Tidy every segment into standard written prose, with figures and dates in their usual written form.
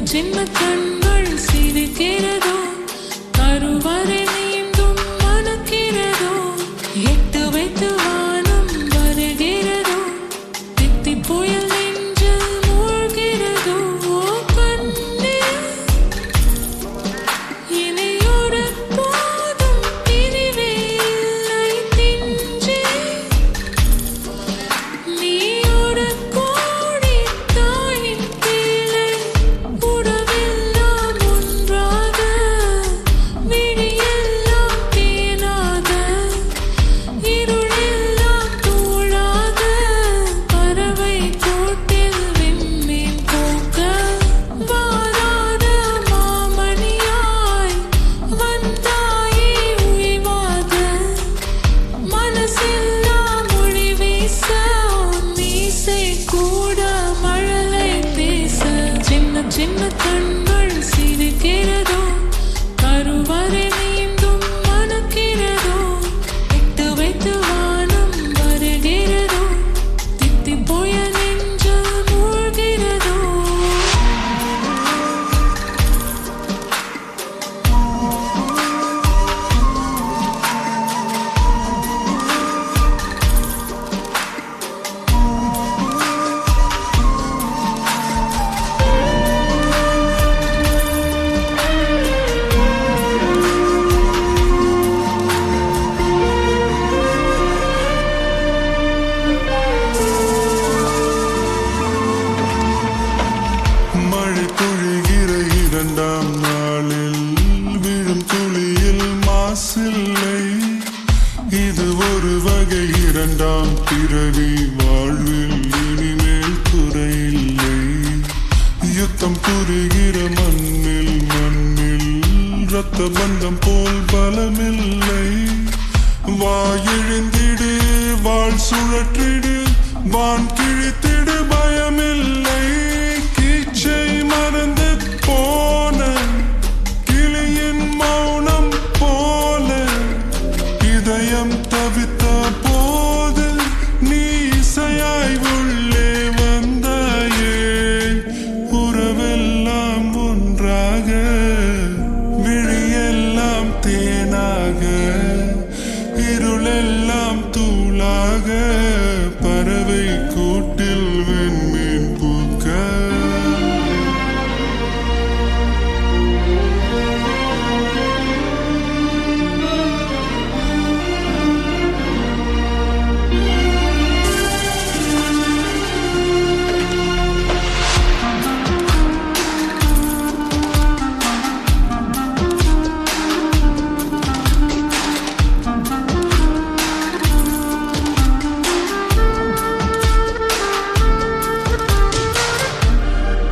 சின்ன கண்கள் சிரிக்கிறதோ கருவறை நீந்தும் மணக்கிறதோ எட்டு வைத்து வானம் வருகிறதோ தித்தி புயல் நெஞ்சில் மூழ்கிறதோ கண்ணே இனியொரு போதும் பிரிவே இல்லை திஞ்சே நீ ஒரு கோடி தாயின் பிள்ளை உறவெல்லாம் ஒன்றாக விழியெல்லாம் தேனாக இருளெல்லாம் தூளாக பறவை கூட்டில் விண்மீன் போக்க வாராத மாமணியாய் வந்தாயே உய்வாக மனசெல்லாம் மொழி வீச மீசை கூட மழலை பேச சின்ன சின்ன கண்கள் சிரிக்கிறதோ கருவறை நீந்தும் மணக்கிறதோ எட்டு வைத்து வானம் வருகிறதோ தித்தி புயல் நெஞ்சில் மூழ்கிறதோ மழை பொழிகிற இரண்டாம் நாளில் விழும் துளியில் மாசில்லை இது ஒரு வகை இரண்டாம் பிறவி வாழ்வில் இனிமேல் குறையில்லை யுத்தம் புரிகிற மண்ணில் இரத்த பந்தம் போல் பலமில்லை வாயெழுந்திடு வாழ் சுழற்றிடு வான் கிழித்திடு பயமில்லை கீச்சை மறந்து போன கிளியின் மௌனம் போல இதயம் தவித்த போது நீ இசையாய் உள்ளே வந்தாயே உறவெல்லாம் ஒன்றாக விழியெல்லாம் தேனாக இருளெல்லாம் தூளாக பறவை கூட்டில் விண்மீன் பூக்க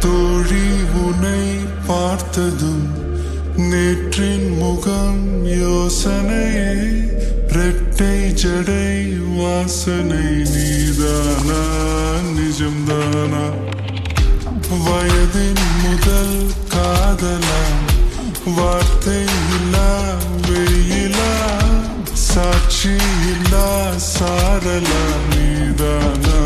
தோழி உன்னை பார்த்ததும் நேற்றின் முகம் யோசனையே ரெட்டை ஜடை வாசனை நீதானா நிஜம்தானா வயதின் முதல் காதலா வார்த்தை இல்லா வெயிலா சாட்சி இல்லா சாரலா நீதானா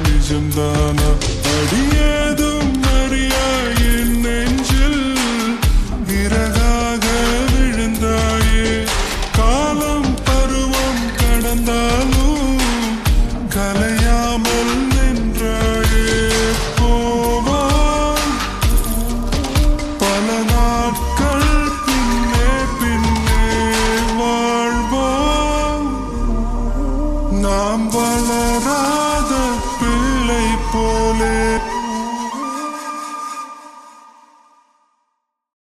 நிஜம்தானா அடியேதும் அறியா என் நெஞ்சில் விறகாக விழுந்தாயே காலம் பருவம் கடந்தாலும் கலையாமல் நின்றாயே போவான் பல நாட்கள் பின்னே பின்னே வாழ்வோம் நாம் வளராத பிள்ளை போலே